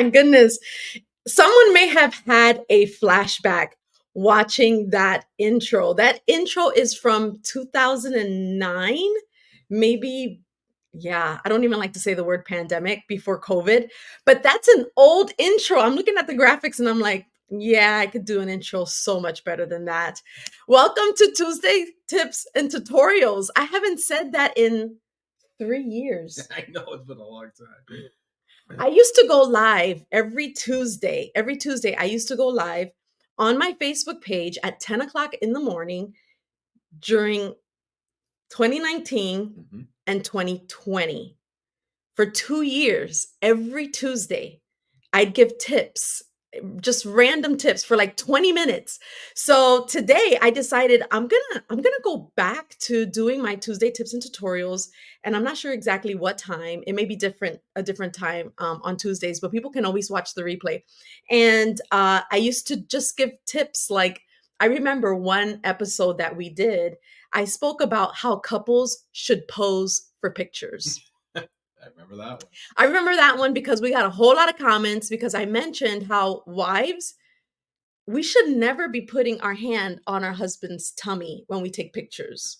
my goodness. Someone may have had a flashback watching that intro. That intro is from 2009, maybe. Yeah, I don't even like to say the word pandemic before COVID, but that's an old intro. I'm looking at the graphics and I'm like, yeah, I could do an intro so much better than that. Welcome to Tuesday Tips and Tutorials. I haven't said that in 3 years. I know it's been a long time. I used to go live every Tuesday. Every Tuesday, I used to go live on my Facebook page at 10 o'clock in the morning during 2019 Mhm. and 2020. For 2 years, every Tuesday, I'd give tips, just random tips for like 20 minutes. So today I decided I'm gonna go back to doing my Tuesday tips and tutorials. And I'm not sure exactly what time. It may be a different time on Tuesdays, but people can always watch the replay. And I used to just give tips. Like, I remember one episode that we did, I spoke about how couples should pose for pictures. I remember that one. I remember that one because we got a whole lot of comments because I mentioned how wives, we should never be putting our hand on our husband's tummy when we take pictures.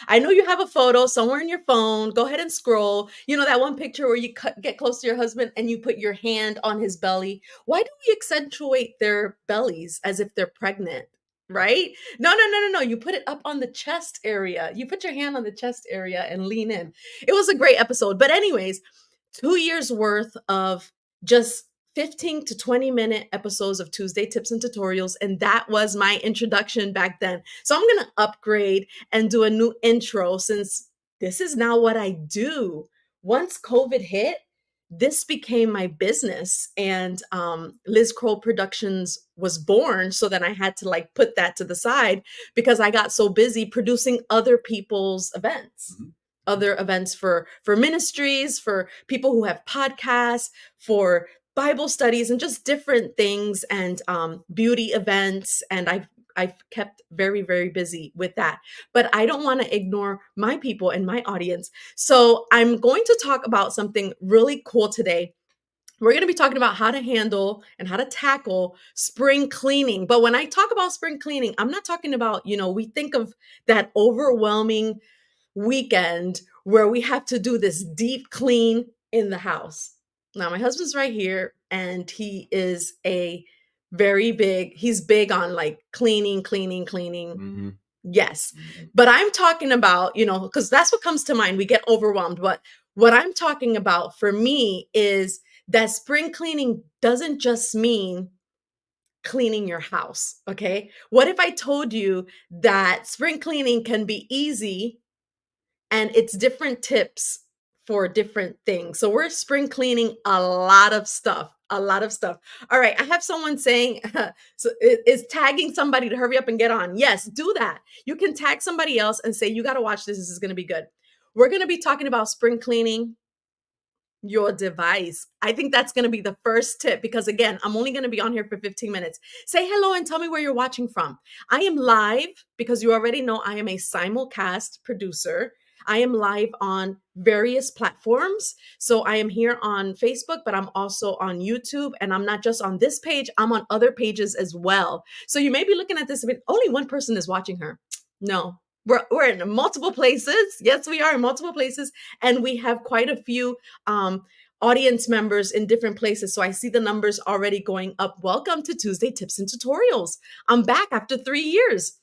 I know you have a photo somewhere in your phone. Go ahead and scroll. You know that one picture where you get close to your husband and you put your hand on his belly. Why do we accentuate their bellies as if they're pregnant? Right? No, no, no, no, no. You put it up on the chest area. You put your hand on the chest area and lean in. It was a great episode. But, anyways, 2 years worth of just 15 to 20-minute episodes of Tuesday Tips and Tutorials. And that was my introduction back then. So I'm going to upgrade and do a new intro since this is now what I do. Once COVID hit, this became my business, and Liz Kroll Productions was born. So then I had to like put that to the side because I got so busy producing other people's events. Mhm. Other events for ministries, for people who have podcasts, for Bible studies, and just different things, and beauty events. And I've kept very, very busy with that. But I don't want to ignore my people and my audience. So I'm going to talk about something really cool today. We're going to be talking about how to handle and how to tackle spring cleaning. But when I talk about spring cleaning, I'm not talking about, we think of that overwhelming weekend where we have to do this deep clean in the house. Now, my husband's right here, and he is he's big on like cleaning. Mhm. Yes. Mhm. But I'm talking about, because that's what comes to mind. We get overwhelmed. But what I'm talking about for me is that spring cleaning doesn't just mean cleaning your house. Okay. What if I told you that spring cleaning can be easy and it's different tips for different things? So we're spring cleaning a lot of stuff. A lot of stuff. All right. I have someone saying, so is tagging somebody to hurry up and get on. Yes, do that. You can tag somebody else and say, you got to watch this. This is going to be good. We're going to be talking about spring cleaning your device. I think that's going to be the first tip because, again, I'm only going to be on here for 15 minutes. Say hello and tell me where you're watching from. I am live because you already know I am a simulcast producer. I am live on various platforms. So I am here on Facebook, but I'm also on YouTube, and I'm not just on this page, I'm on other pages as well. So you may be looking at this, but only one person is watching her. No, we're in multiple places. Yes, we are in multiple places, and we have quite a few audience members in different places. So I see the numbers already going up. Welcome to Tuesday Tips and Tutorials. I'm back after 3 years.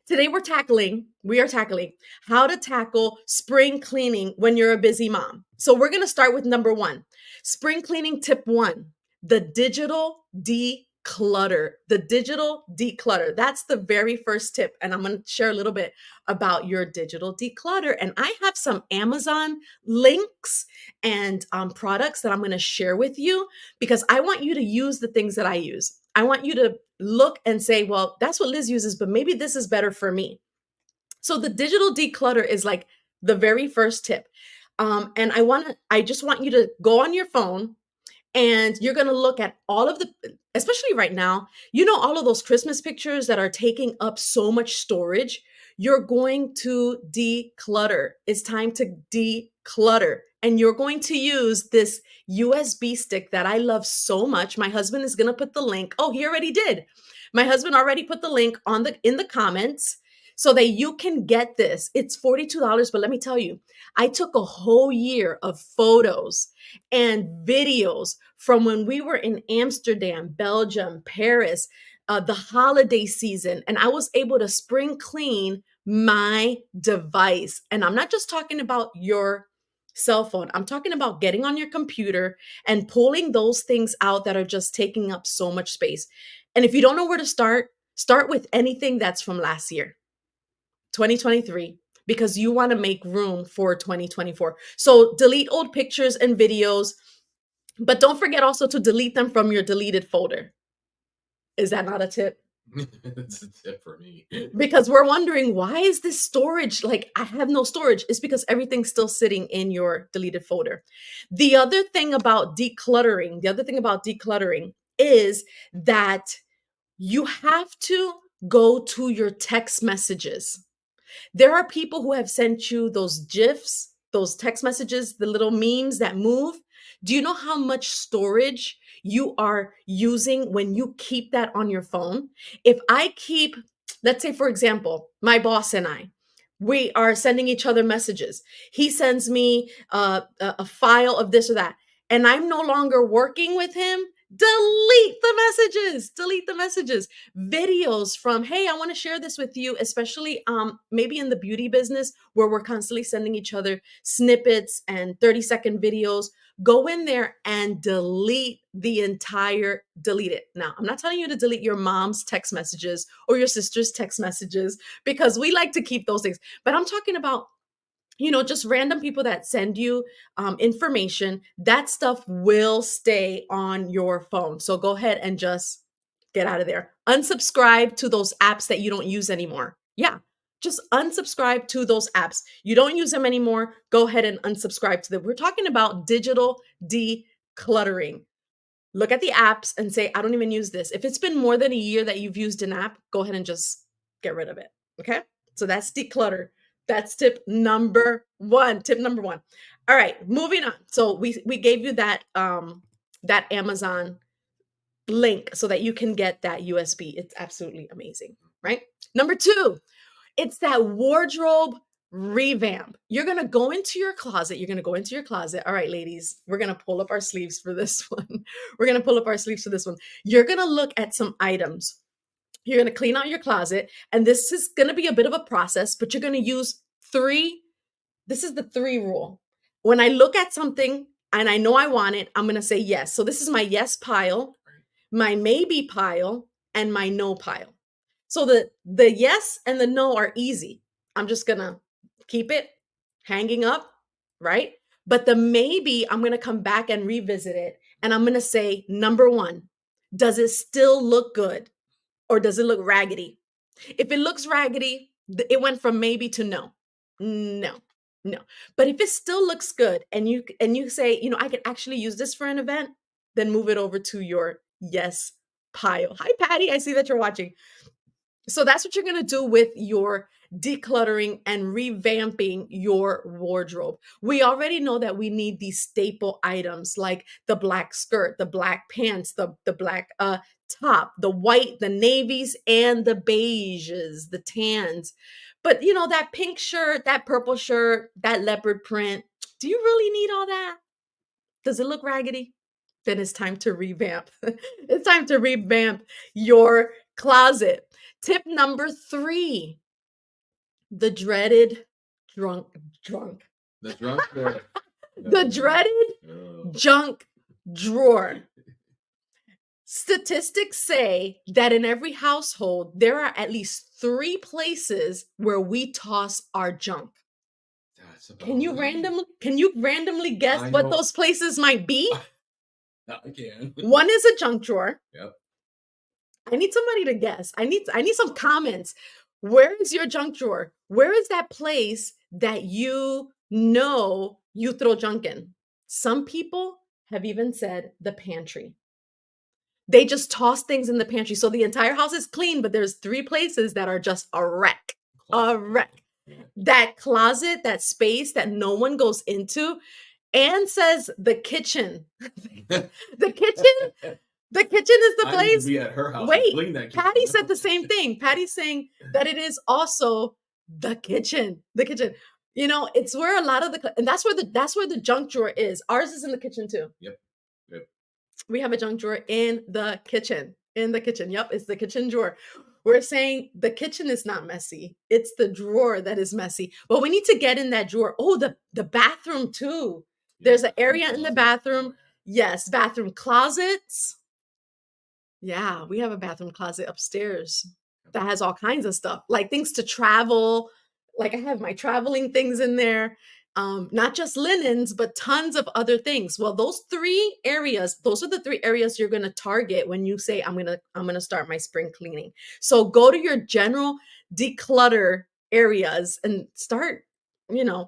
Today we are tackling how to tackle spring cleaning when you're a busy mom. So we're going to start with number one. Spring cleaning tip one, the digital declutter. The digital declutter. That's the very first tip. And I'm going to share a little bit about your digital declutter. And I have some Amazon links and products that I'm going to share with you because I want you to use the things that I use. I want you to look and say, well, that's what Liz uses, but maybe this is better for me. So the digital declutter is like the very first tip. And I just want you to go on your phone and you're going to look at all of especially right now, all of those Christmas pictures that are taking up so much storage. You're going to declutter. It's time to declutter. declutter. And you're going to use this USB stick that I love so much. My husband is going to put the link. Oh, he already did. My husband already put the link on the in the comments so that you can get this. It's $42, but let me tell you, I took a whole year of photos and videos from when we were in Amsterdam, Belgium, Paris, the holiday season, and I was able to spring clean my device. And I'm not just talking about your cell phone, I'm talking about getting on your computer and pulling those things out that are just taking up so much space. And if you don't know where to start with anything that's from last year, 2023, because you want to make room for 2024. So delete old pictures and videos, but don't forget also to delete them from your deleted folder. Is that not a tip? It's a tip for me. Because we're wondering, why is this storage like I have no storage? It's because everything's still sitting in your deleted folder. The other thing about decluttering is that you have to go to your text messages. There are people who have sent you those GIFs, those text messages, the little memes that move. Do you know how much storage you are using when you keep that on your phone? If I keep, let's say, for example, my boss and I, we are sending each other messages. He sends me a file of this or that, and I'm no longer working with him. Delete the messages, videos from, hey, I want to share this with you, especially maybe in the beauty business where we're constantly sending each other snippets and 30-second videos. Go in there and delete it. Now, I'm not telling you to delete your mom's text messages or your sister's text messages because we like to keep those things, but I'm talking about, just random people that send you information. That stuff will stay on your phone. So go ahead and just get out of there. Unsubscribe to those apps that you don't use anymore. Yeah, just unsubscribe to those apps. You don't use them anymore. Go ahead and unsubscribe to them. We're talking about digital decluttering. Look at the apps and say, I don't even use this. If it's been more than a year that you've used an app, go ahead and just get rid of it. Okay. So that's declutter. That's tip number one. Tip number one. All right, moving on. So we gave you that Amazon link so that you can get that USB. It's absolutely amazing, right? Number two, it's that wardrobe revamp. You're going to go into your closet. All right, ladies, we're going to pull up our sleeves for this one. You're going to look at some items. You're going to clean out your closet. And this is going to be a bit of a process, but you're going to use three. This is the three rule. When I look at something and I know I want it, I'm going to say yes. So this is my yes pile, my maybe pile, and my no pile. So the yes and the no are easy. I'm just going to keep it hanging up, right? But the maybe, I'm going to come back and revisit it. And I'm going to say, number one, does it still look good or does it look raggedy? If it looks raggedy, it went from maybe to no. No. No. But if it still looks good and you say, I could actually use this for an event, then move it over to your yes pile. Hi, Patty. I see that you're watching. So that's what you're going to do with your decluttering and revamping your wardrobe. We already know that we need these staple items like the black skirt, the black pants, the black top, the white, the navies, and the beiges, the tans. But that pink shirt, that purple shirt, that leopard print, do you really need all that? Does it look raggedy? Then it's time to revamp. It's time to revamp your closet. Tip number 3, the dreaded drunk. The drunk drawer. The dreaded junk drawer. Statistics say that in every household, there are at least 3 places where we toss our junk. Can you randomly guess what those places might be? I can. One is a junk drawer. Yep. I need somebody to guess. I need some comments. Where is your junk drawer? Where is that place that you throw junk in? Some people have even said the pantry. They just toss things in the pantry. So the entire house is clean, but there's 3 places that are just a wreck. A wreck. That closet, that space that no one goes into, and says the kitchen. The kitchen the kitchen is the I need to place. be at her house and Wait, clean that Patty kitchen said out. the same thing. Patty's saying that it is also the kitchen. The kitchen. It's where a lot of and that's where the junk drawer is. Ours is in the kitchen too. Yep. Yep. We have a junk drawer in the kitchen. In the kitchen. Yep, it's the kitchen drawer. We're saying the kitchen is not messy. It's the drawer that is messy. Well, we need to get in that drawer. Oh, the bathroom too. Yeah. There's an Bathroom area in the closet. Oh bathroom. Yes, bathroom closets. Yeah, we have a bathroom closet upstairs yeah. that has all kinds of stuff, like things to travel. Like I have my traveling things in there, not just linens, but tons of other things. Well, those are the three areas you're gonna target when you say I'm gonna start my spring cleaning. So go to your general declutter areas and start,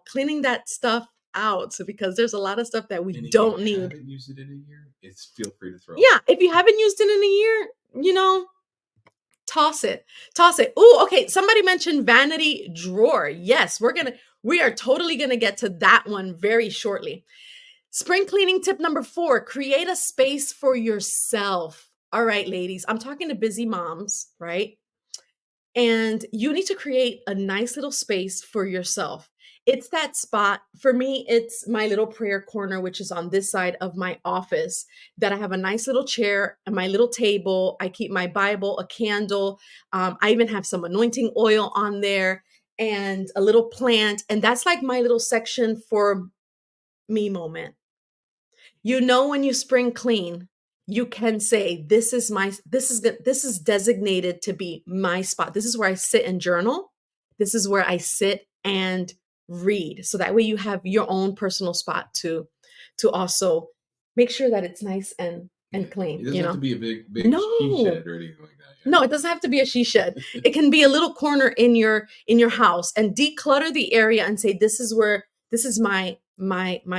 cleaning that stuff out. So because there's a lot of stuff that we And if you don't need. haven't used it in a year, it's feel free to throw it. Yeah, if you haven't used it in a year, toss it. Toss it. Oh, okay. Somebody mentioned vanity drawer. Yes, we are totally gonna get to that one very shortly. Spring cleaning tip number 4, create a space for yourself. All right, ladies, I'm talking to busy moms, right? And you need to create a nice little space for yourself. It's that spot. For me, it's my little prayer corner, which is on this side of my office, that I have a nice little chair and my little table. I keep my Bible, a candle. I even have some anointing oil on there and a little plant. And that's like my little section for me moment. When you spring clean, you can say, this is designated to be my spot. This is where I sit and journal. This is where I sit and read. So that way you have your own personal spot to also make sure that it's nice Yeah. and clean, It doesn't have to be a big she No. shed or anything like No, it doesn't have to be a she shed. It can be a little corner in your house, and declutter the area and say, this is my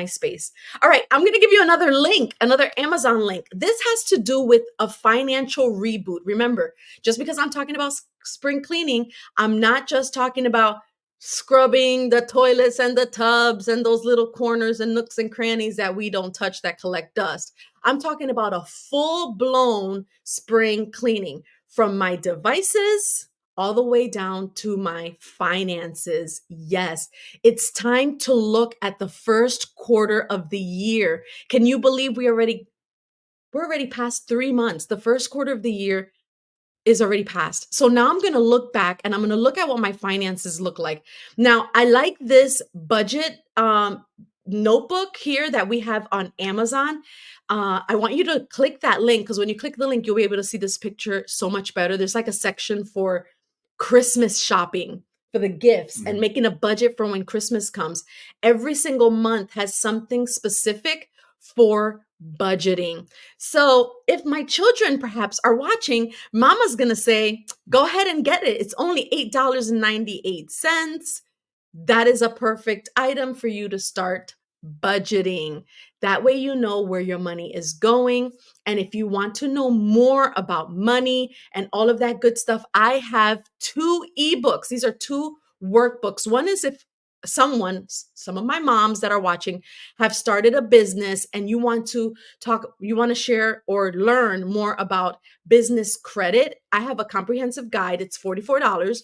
space. All right, I'm going to give you another link, another Amazon link. This has to do with a financial reboot. Remember, just because I'm talking about spring cleaning, I'm not just talking about scrubbing the toilets and the tubs and those little corners and nooks and crannies that we don't touch that collect dust. I'm talking about a full-blown spring cleaning, from my devices all the way down to my finances. Yes, it's time to look at the first quarter of the year. Can you believe we're already past 3 months. The first quarter of the year is already past. So now I'm going to look back and I'm going to look at what my finances look like. Now, I like this budget notebook here that we have on Amazon. I want you to click that link, because when you click the link, you'll be able to see this picture so much better. There's like a section for Christmas shopping, for the gifts and that. making a budget for when Christmas comes. Every single month has something specific for budgeting. So if my children perhaps are watching, mama's going to say, go ahead and get it. It's only $8.98. That is a perfect item for you to start budgeting. That way, you know where your money is going. And if you want to know more about money and all of that good stuff, I have 2 ebooks. These are 2 workbooks. One is if some of my moms that are watching have started a business and you want to share or learn more about business credit. I have a comprehensive guide. It's $44.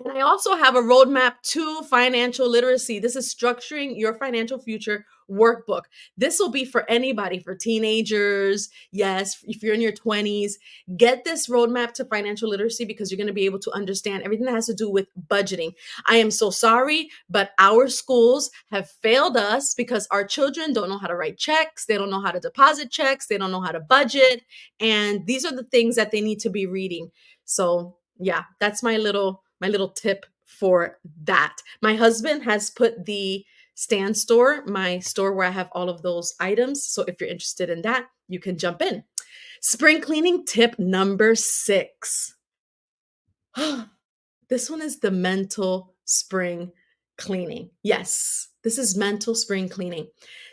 And I also have a roadmap to financial literacy. This is structuring your financial future workbook. This will be for anybody, for teenagers. Yes, if you're in your 20s, get this roadmap to financial literacy, because you're going to be able to understand everything that has to do with budgeting. I am so sorry, but our schools have failed us because our children don't know how to write checks. They don't know how to deposit checks. They don't know how to budget. And these are the things that they need to be reading. So yeah, that's my little tip for that. My husband has put the Stand Store, my store where I have all of those items. So if you're interested in that, you can jump in. Spring cleaning tip number 6. This one is the mental spring cleaning. Yes, this is mental spring cleaning.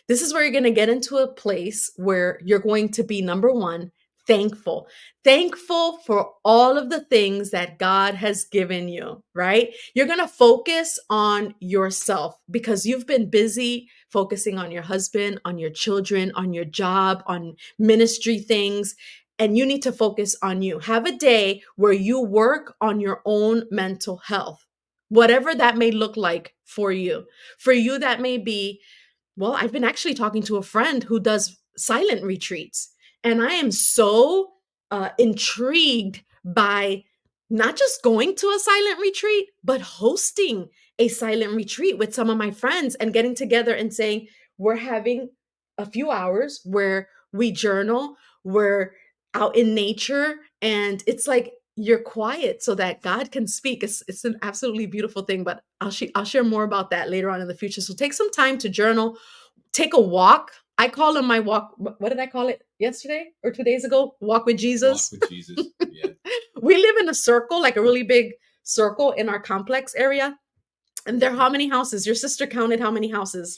This is where you're going to get into a place where you're going to be, number 1, thankful. Thankful for all of the things that God has given you, right? You're going to focus on yourself because you've been busy focusing on your husband, on your children, on your job, on ministry things. And you need to focus on you. Have a day where you work on your own mental health, whatever that may look like for you. For you, that may be, well, I've been actually talking to a friend who does silent retreats, and I am so intrigued by not just going to a silent retreat, but hosting a silent retreat with some of my friends and getting together and saying, we're having a few hours where we journal, we're out in nature, and it's like you're quiet so that God can speak. It's an absolutely beautiful thing, but I'll share more about that later on in the future. So take some time to journal, take a walk. I call them my walk. What did I call it yesterday or 2 days ago? Walk with Walk Jesus. with Jesus. Yeah. We live in a circle, like a really big circle in our complex area. And there are how many houses? Your sister counted how many houses?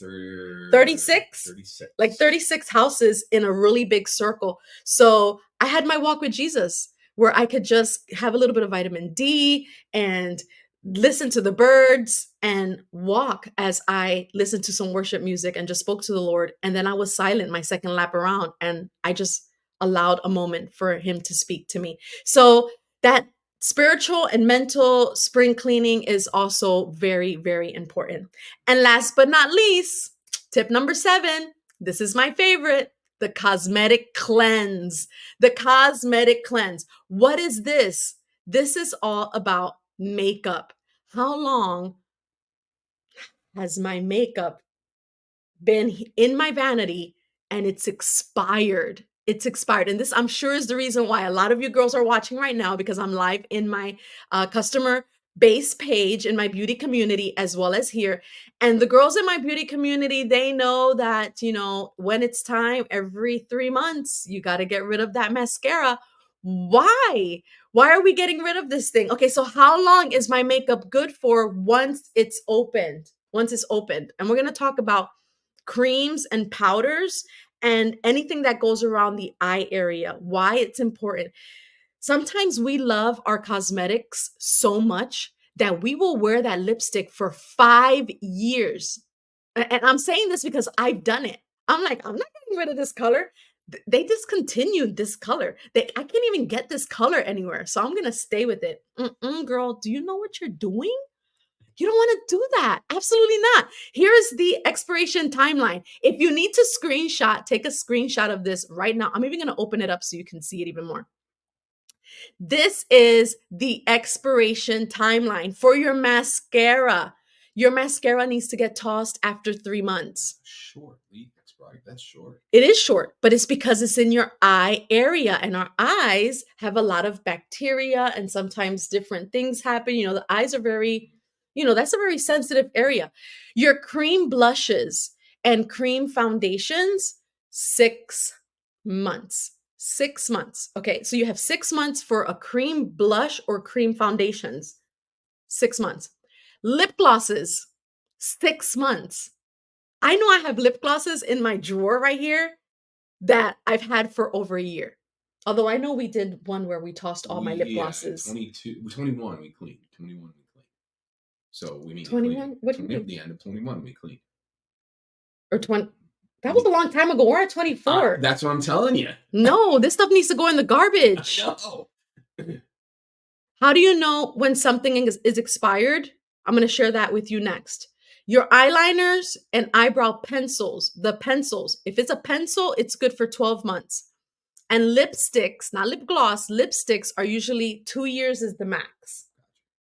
36? 36. Like 36 houses in a really big circle. So I had my walk with Jesus where I could just have a little bit of vitamin D and listen to the birds and walk as I listened to some worship music and just spoke to the Lord. And then I was silent my second lap around and I just allowed a moment for him to speak to me. So that spiritual and mental spring cleaning is also very, very important. And last but not least, tip number 7, this is my favorite, the cosmetic cleanse. The cosmetic cleanse. What is this? This is all about makeup. How long has my makeup been in my vanity and it's expired? It's expired. And this, I'm sure, is the reason why a lot of you girls are watching right now because I'm live in my customer base page in my beauty community as well as here. And the girls in my beauty community, they know that, when it's time every 3 months, you got to get rid of that mascara. Why? Why are we getting rid of this thing? Okay, so how long is my makeup good for once it's opened? Once it's opened. And we're going to talk about creams and powders and anything that goes around the eye area, why it's important. Sometimes we love our cosmetics so much that we will wear that lipstick for 5 years. And I'm saying this because I've done it. I'm like, I'm not getting rid of this color. They discontinued this color. I can't even get this color anywhere. So I'm going to stay with it. Girl, do you know what you're doing? You don't want to do that. Absolutely not. Here's the expiration timeline. If you need to screenshot, take a screenshot of this right now. I'm even going to open it up so you can see it even more. This is the expiration timeline for your mascara. Your mascara needs to get tossed after 3 months. Short. Expired. That's short. It is short, but it's because it's in your eye area, and our eyes have a lot of bacteria and sometimes different things happen. The eyes are very, that's a very sensitive area. Your cream blushes and cream foundations, 6 months. 6 months. Okay, so you have 6 months for a cream blush or cream foundations. 6 months. Lip glosses, 6 months. I know I have lip glosses in my drawer right here that I've had for over a year. Although I know we did one where we tossed all my lip glosses. 21 we cleaned. 21 we cleaned. So we need 21? What do you mean? At the end of 21 we cleaned. Or 20? That was a long time ago. We're at 24. That's what I'm telling you. No, this stuff needs to go in the garbage. No. How do you know when something is expired? I'm going to share that with you next. Your eyeliners and eyebrow pencils, the pencils. If it's a pencil, it's good for 12 months. And lipsticks, not lip gloss, lipsticks are usually 2 years is the max.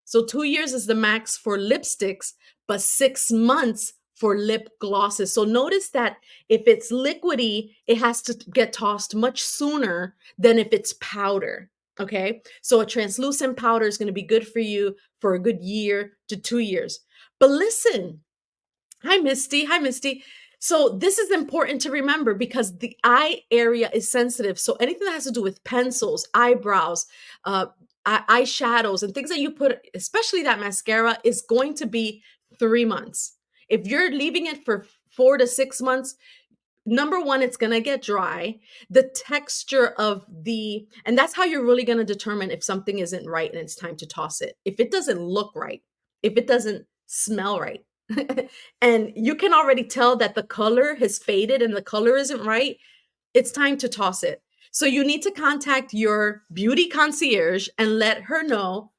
So 2 years is the max for lipsticks, but 6 months for lip glosses. So notice that if it's liquidy, it has to get tossed much sooner than if it's powder. Okay, so a translucent powder is going to be good for you for a good year to 2 years. But listen, hi, Misty. Hi, Misty. So this is important to remember because the eye area is sensitive. So anything that has to do with pencils, eyebrows, eyeshadows, and things that you put, especially that mascara, is going to be 3 months. If you're leaving it for 4 to 6 months, number one, it's going to get dry. The texture of and that's how you're really going to determine if something isn't right and it's time to toss it. If it doesn't look right, if it doesn't smell right, and you can already tell that the color has faded and the color isn't right, it's time to toss it. So you need to contact your beauty concierge and let her know,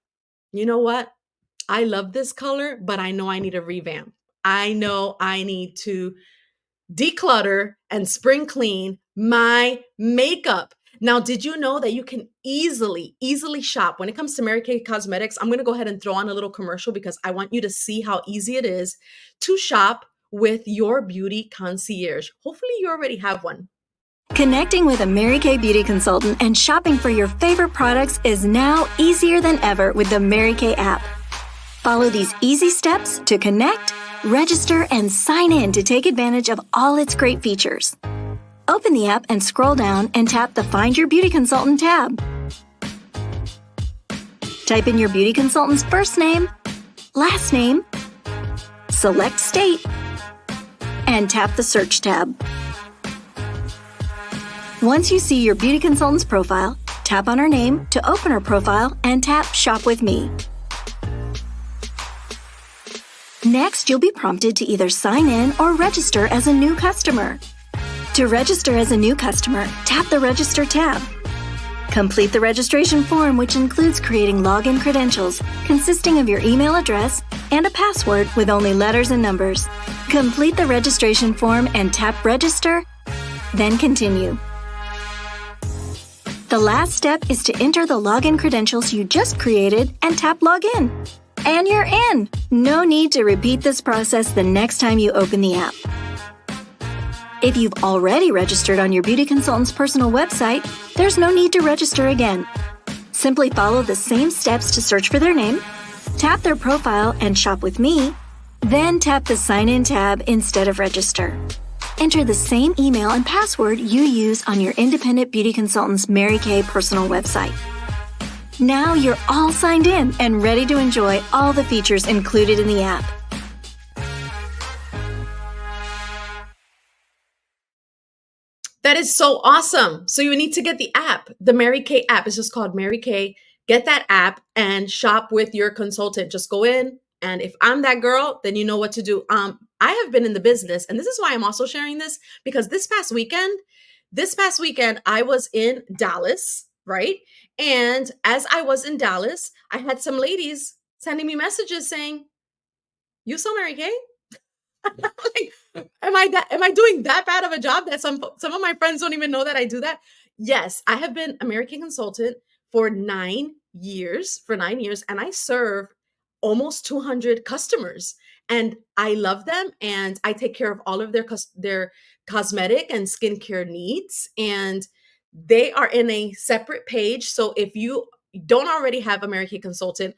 you know what? I love this color, but I know I need a revamp. I know I need to declutter and spring clean my makeup. Now, did you know that you can easily shop when it comes to Mary Kay Cosmetics? I'm going to go ahead and throw on a little commercial because I want you to see how easy it is to shop with your beauty concierge. Hopefully, you already have one. Connecting with a Mary Kay beauty consultant and shopping for your favorite products is now easier than ever with the Mary Kay app. Follow these easy steps to connect, register, and sign in to take advantage of all its great features. Open the app and scroll down and tap the Find Your Beauty Consultant tab. Type in your beauty consultant's first name, last name, select state, and tap the Search tab. Once you see your beauty consultant's profile, tap on her name to open her profile and tap Shop with Me. Next, you'll be prompted to either sign in or register as a new customer. To register as a new customer, tap the Register tab. Complete the registration form, which includes creating login credentials consisting of your email address and a password with only letters and numbers. Complete the registration form and tap Register, then Continue. The last step is to enter the login credentials you just created and tap Login. And you're in! No need to repeat this process the next time you open the app. If you've already registered on your beauty consultant's personal website, there's no need to register again. Simply follow the same steps to search for their name, tap their profile and Shop with Me, then tap the Sign In tab instead of Register. Enter the same email and password you use on your independent beauty consultant's Mary Kay personal website. Now you're all signed in and ready to enjoy all the features included in the app. That is so awesome. So you need to get the app. The Mary Kay app is just called Mary Kay. Get that app and shop with your consultant. Just go in, and if I'm that girl, then you know what to do. I have been in the business, and this is why I'm also sharing this, because this past weekend, I was in Dallas, right? And as I was in Dallas, I had some ladies sending me messages saying, "You saw Mary Kay?" Like, am I doing that bad of a job that some of my friends don't even know that I do that? Yes, I have been a Mary Kay consultant for 9 years, and I serve almost 200 customers, and I love them, and I take care of all of their cosmetic and skincare needs, and they are in a separate page. So if you don't already have a Mary Kay consultant,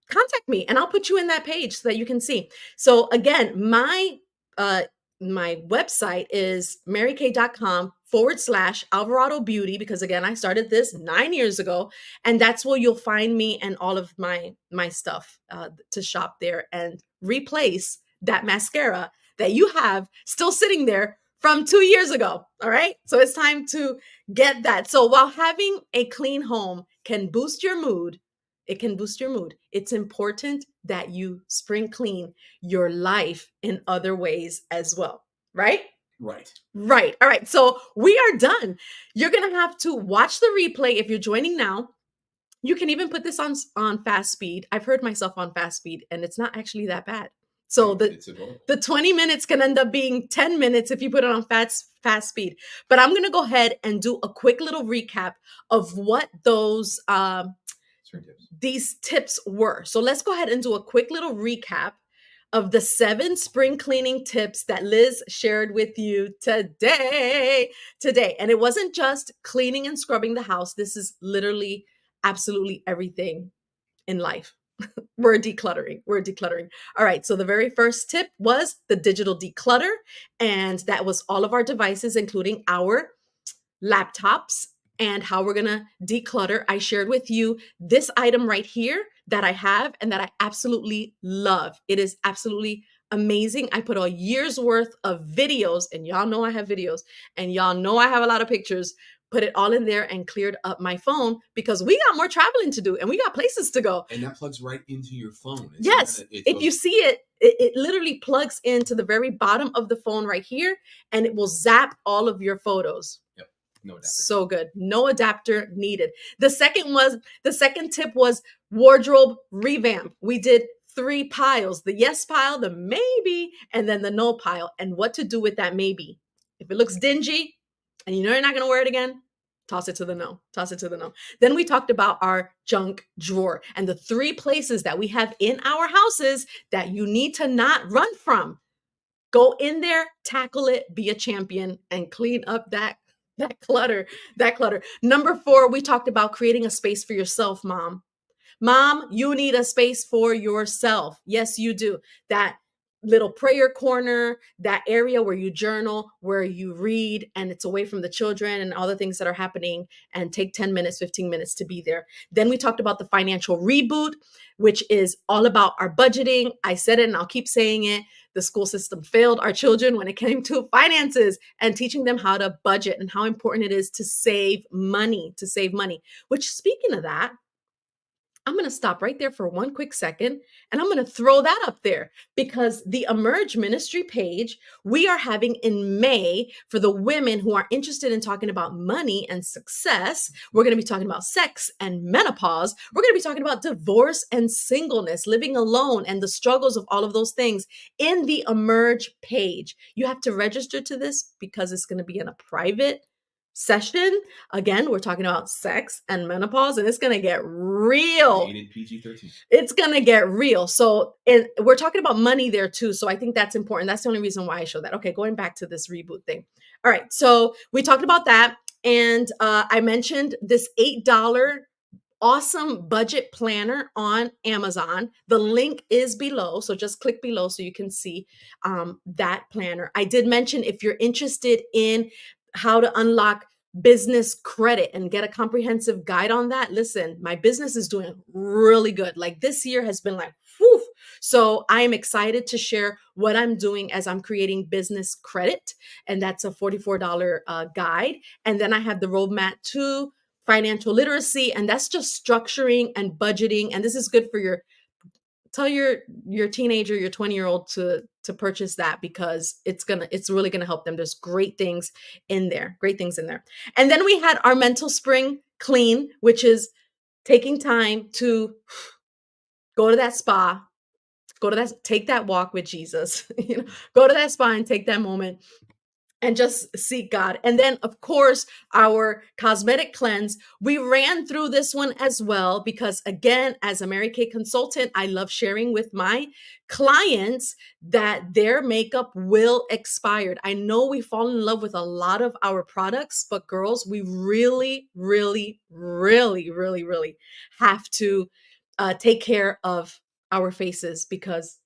contact me and I'll put you in that page so that you can see. So again, my website is marykay.com/Alvarado Beauty, because again, I started this 9 years ago, and that's where you'll find me and all of my stuff to shop there and replace that mascara that you have still sitting there from 2 years ago. All right. So it's time to get that. So while having a clean home can boost your mood, it's important that you spring clean your life in other ways as well, right? Right. Right. All right. So we are done. You're going to have to watch the replay if you're joining now. You can even put this on fast speed. I've heard myself on fast speed, and it's not actually that bad. So the 20 minutes can end up being 10 minutes if you put it on fast speed. But I'm going to go ahead and do a quick little recap of what these tips were. So let's go ahead and do a quick little recap of the 7 spring cleaning tips that Liz shared with you today. And it wasn't just cleaning and scrubbing the house. This is literally absolutely everything in life. We're decluttering. All right. So the very first tip was the digital declutter. And that was all of our devices, including our laptops, and how we're going to declutter. I shared with you this item right here that I have and that I absolutely love. It is absolutely amazing. I put a year's worth of videos, and y'all know I have videos, and y'all know I have a lot of pictures. Put it all in there and cleared up my phone because we got more traveling to do and we got places to go. And that plugs right into your phone. Yes. If you see it, it literally plugs into the very bottom of the phone right here, and it will zap all of your photos. Yep. No adapter. So good. No adapter needed. The second tip was wardrobe revamp. We did 3 piles: the yes pile, the maybe, and then the no pile, and what to do with that maybe. If it looks dingy and you know you're not going to wear it again, toss it to the no. Toss it to the no. Then we talked about our junk drawer and the 3 places that we have in our houses that you need to not run from. Go in there, tackle it, be a champion, and clean up that clutter. Number 4, we talked about creating a space for yourself, mom. Mom, you need a space for yourself. Yes, you do. That little prayer corner, that area where you journal, where you read, and it's away from the children and all the things that are happening, and take 10 minutes, 15 minutes to be there. Then we talked about the financial reboot, which is all about our budgeting. I said it and I'll keep saying it. The school system failed our children when it came to finances and teaching them how to budget and how important it is to save money, which, speaking of that, I'm going to stop right there for one quick second, and I'm going to throw that up there because the Emerge Ministry page we are having in May for the women who are interested in talking about money and success. We're going to be talking about sex and menopause. We're going to be talking about divorce and singleness, living alone, and the struggles of all of those things in the Emerge page. You have to register to this because it's going to be in a private session. Again, we're talking about sex and menopause, and it's going to get real. Rated PG-13. It's going to get real. So, and we're talking about money there too. So I think that's important. That's the only reason why I show that. Okay, going back to this reboot thing. All right. So we talked about that. And I mentioned this $8 awesome budget planner on Amazon. The link is below. So just click below so you can see that planner. I did mention if you're interested in how to unlock business credit and get a comprehensive guide on that. Listen, my business is doing really good. Like this year has been like, whew. So I am excited to share what I'm doing as I'm creating business credit. And that's a $44 guide. And then I have the roadmap to financial literacy. And that's just structuring and budgeting. And this is good for tell your teenager, your 20-year-old to purchase that because it's really gonna help them. There's great things in there. And then we had our mental spring clean, which is taking time to go to that spa, take that walk with Jesus, go to that spa and take that moment and just seek God. And then, of course, our cosmetic cleanse. We ran through this one as well because, again, as a Mary Kay consultant, I love sharing with my clients that their makeup will expire. I know we fall in love with a lot of our products, but girls, we really, really, really, really, really have to take care of our faces because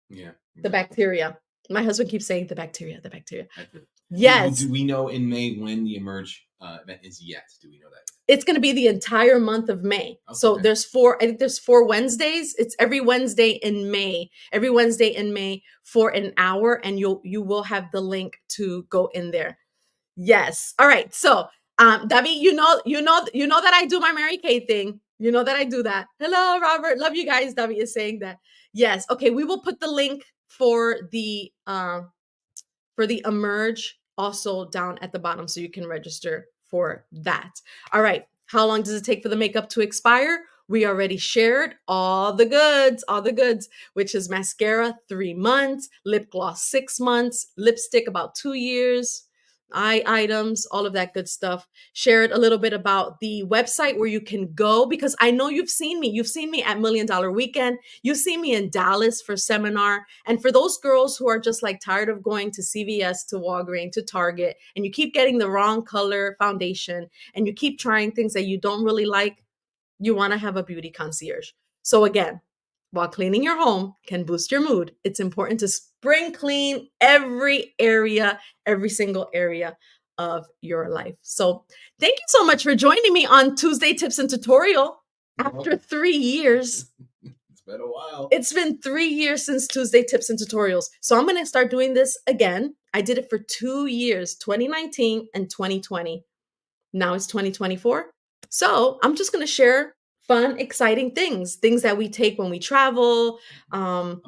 the bacteria. My husband keeps saying the bacteria. Yes. Do we know in May when the Emerge event is yet? Do we know that? It's going to be the entire month of May. Okay. So there's 4 Wednesdays. It's every Wednesday in May for an hour. And you will have the link to go in there. Yes. All right. So, David, you know that I do my Mary Kay thing. You know that I do that. Hello, Robert. Love you guys. David is saying that. Yes. Okay. We will put the link for the Emerge also down at the bottom so you can register for that. All right. How long does it take for the makeup to expire? We already shared all the goods, which is mascara 3 months, lip gloss 6 months, lipstick about 2 years, eye items, all of that good stuff. Shared a little bit about the website where you can go because I know you've seen me at $1 Million Weekend. You've seen me in Dallas for seminar. And for those girls who are just like tired of going to CVS, to Walgreens, to Target, and you keep getting the wrong color foundation and you keep trying things that you don't really like, you want to have a beauty concierge. So again, while cleaning your home can boost your mood, it's important to spring clean every single area of your life. So thank you so much for joining me on Tuesday Tips and Tutorial after 3 years. It's been a while. It's been 3 years since Tuesday Tips and Tutorials. So I'm going to start doing this again. I did it for 2 years, 2019 and 2020. Now it's 2024. So I'm just going to share fun, exciting things that we take when we travel.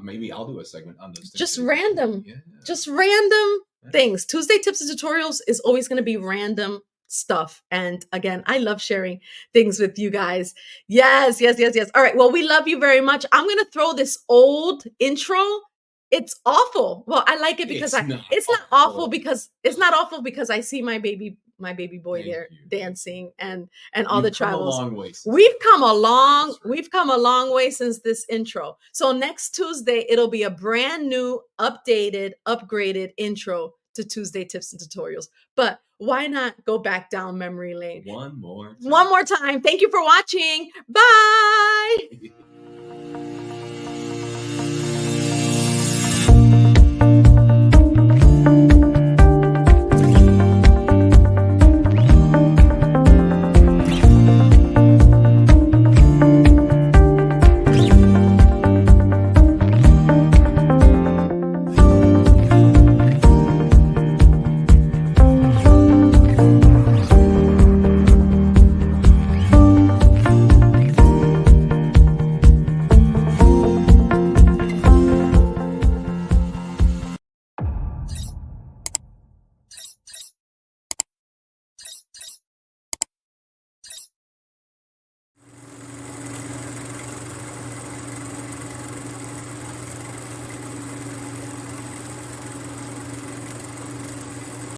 Maybe I'll do a segment on those things. Just too. random, Yeah. just random things. Tuesday Tips and Tutorials is always going to be random stuff. And again, I love sharing things with you guys. Yes. All right. Well, we love you very much. I'm going to throw this old intro. It's awful. Well, I like it because it's not awful because I see my baby boy Thank there you. dancing and all the You've come travels. a long way since We've that. come That's right. we've come a long way since this intro. So next Tuesday, it'll be a brand new, updated, upgraded intro to Tuesday Tips and Tutorials. But why not go back down memory lane? One more time. One more time. Thank you for watching. Bye.